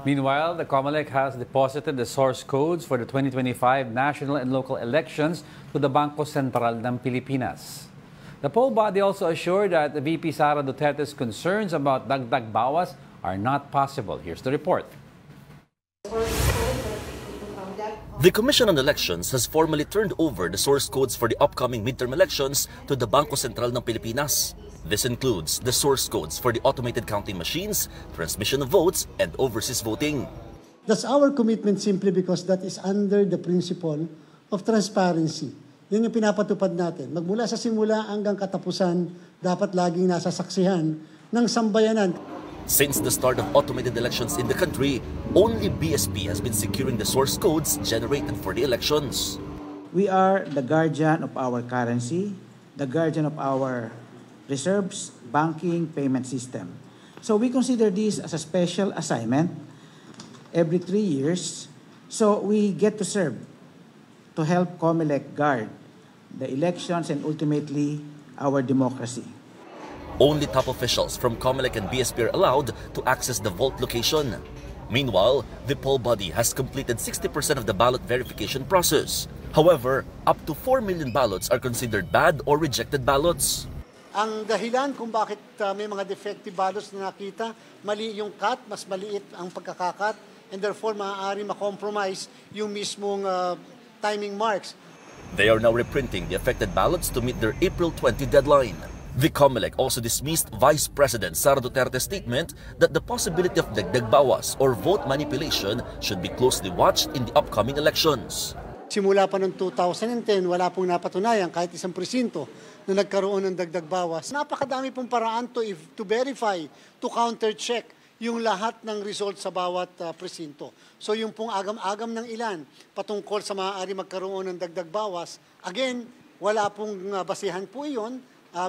Meanwhile, the COMELEC has deposited the source codes for the 2025 national and local elections to the Bangko Sentral ng Pilipinas. The poll body also assured that the VP Sara Duterte's concerns about dagdag bawas are not possible. Here's the report. The Commission on Elections has formally turned over the source codes for the upcoming midterm elections to the Bangko Sentral ng Pilipinas. This includes the source codes for the automated counting machines, transmission of votes, and overseas voting. That's our commitment simply because that is under the principle of transparency. Yan yung pinapatupad natin. Magmula sa simula hanggang katapusan, dapat laging nasa saksihan ng sambayanan. Since the start of automated elections in the country, only BSP has been securing the source codes generated for the elections. We are the guardian of our currency, the guardian of our reserves, banking, payment system. So we consider this as a special assignment every 3 years. So we get to serve to help COMELEC guard the elections and ultimately our democracy. Only top officials from COMELEC and BSP are allowed to access the vault location. Meanwhile, the poll body has completed 60% of the ballot verification process. However, up to 4 million ballots are considered bad or rejected ballots. Ang dahilan kung bakit may mga defective ballots na nakita, mali yung cut, mas maliit ang pagkakakat, and therefore maaari ma-compromise yung mismong timing marks. They are now reprinting the affected ballots to meet their April 20 deadline. The COMELEC also dismissed Vice President Sara Duterte's statement that the possibility of dagdag bawas or vote manipulation should be closely watched in the upcoming elections. Simula pa noong 2010, wala pong napatunayan kahit isang presinto na nagkaroon ng dagdag bawas. Napakadami pong paraan to verify, to counter-check yung lahat ng result sa bawat presinto. So yung pong agam-agam ng ilan patungkol sa maaari magkaroon ng dagdag bawas, again, wala pong basihan po iyon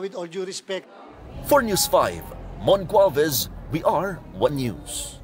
with all due respect. For News 5, Mon Gualvez, we are One News.